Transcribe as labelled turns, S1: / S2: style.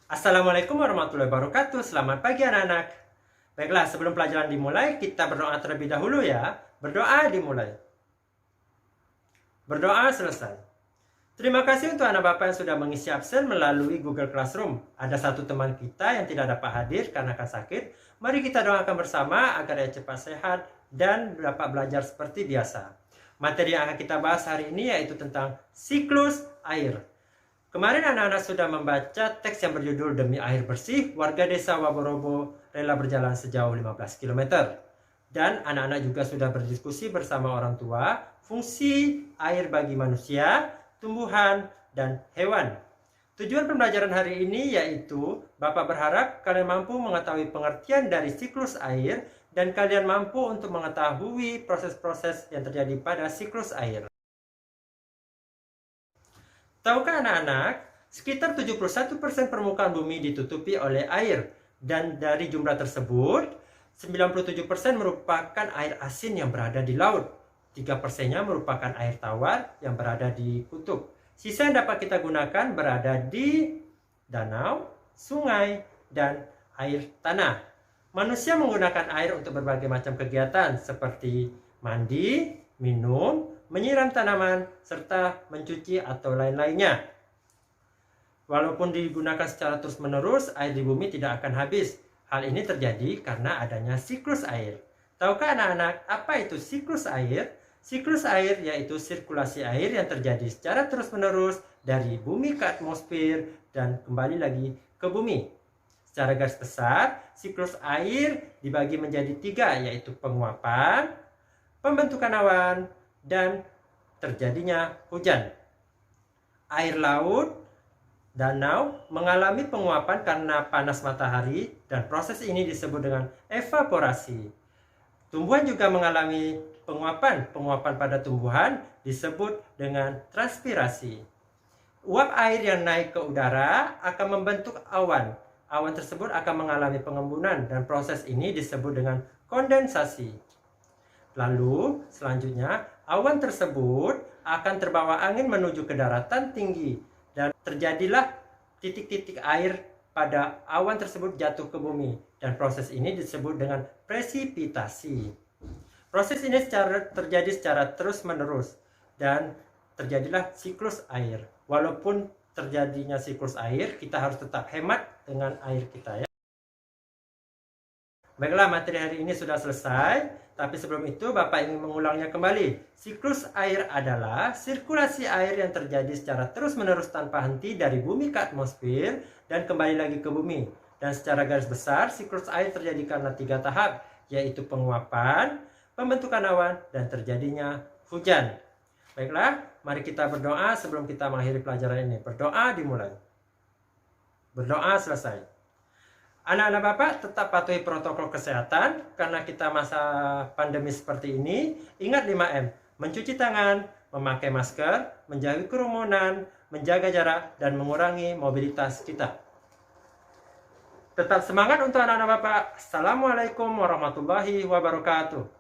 S1: Assalamualaikum warahmatullahi wabarakatuh. Selamat pagi anak-anak. Baiklah, sebelum pelajaran dimulai, kita berdoa terlebih dahulu ya. Berdoa dimulai. Berdoa selesai. Terima kasih untuk anak Bapak yang sudah mengisi absen melalui Google Classroom. Ada satu teman kita yang tidak dapat hadir karena sakit. Mari kita doakan bersama agar ia cepat sehat dan dapat belajar seperti biasa. Materi yang akan kita bahas hari ini yaitu tentang siklus air. Kemarin anak-anak sudah membaca teks yang berjudul Demi Air Bersih, warga desa Waborobo rela berjalan sejauh 15 km. Dan anak-anak juga sudah berdiskusi bersama orang tua fungsi air bagi manusia, tumbuhan, dan hewan. Tujuan pembelajaran hari ini yaitu Bapak berharap kalian mampu mengetahui pengertian dari siklus air dan kalian mampu untuk mengetahui proses-proses yang terjadi pada siklus air. Tahukah anak-anak, sekitar 71% permukaan bumi ditutupi oleh air. Dan dari jumlah tersebut, 97% merupakan air asin yang berada di laut. 3%-nya merupakan air tawar yang berada di kutub. Sisa yang dapat kita gunakan berada di danau, sungai, dan air tanah. Manusia menggunakan air untuk berbagai macam kegiatan seperti mandi, minum, menyiram tanaman, serta mencuci atau lain-lainnya. Walaupun digunakan secara terus-menerus, air di bumi tidak akan habis. Hal ini terjadi karena adanya siklus air. Tahukah anak-anak apa itu siklus air? Siklus air yaitu sirkulasi air yang terjadi secara terus-menerus dari bumi ke atmosfer dan kembali lagi ke bumi. Secara garis besar, siklus air dibagi menjadi 3, yaitu penguapan, pembentukan awan, dan terjadinya hujan. Air laut, danau mengalami penguapan karena panas matahari dan proses ini disebut dengan evaporasi. Tumbuhan juga mengalami penguapan. Penguapan pada tumbuhan disebut dengan transpirasi. Uap air yang naik ke udara akan membentuk awan. Awan tersebut akan mengalami pengembunan dan proses ini disebut dengan kondensasi. Lalu, selanjutnya, awan tersebut akan terbawa angin menuju ke daratan tinggi dan terjadilah titik-titik air pada awan tersebut jatuh ke bumi dan proses ini disebut dengan presipitasi. Proses ini terjadi secara terus-menerus dan terjadilah siklus air. Walaupun terjadinya siklus air, kita harus tetap hemat dengan air kita ya. Baiklah, materi hari ini sudah selesai, tapi sebelum itu Bapak ingin mengulangnya kembali. Siklus air adalah sirkulasi air yang terjadi secara terus-menerus tanpa henti dari bumi ke atmosfer dan kembali lagi ke bumi. Dan secara garis besar, siklus air terjadi karena 3 tahap, yaitu penguapan, pembentukan awan, dan terjadinya hujan. Baiklah, mari kita berdoa sebelum kita mengakhiri pelajaran ini. Berdoa dimulai. Berdoa selesai. Anak-anak Bapak tetap patuhi protokol kesehatan karena kita masa pandemi seperti ini. Ingat 5M, mencuci tangan, memakai masker, menjauhi kerumunan, menjaga jarak, dan mengurangi mobilitas kita. Tetap semangat untuk anak-anak Bapak. Assalamualaikum warahmatullahi wabarakatuh.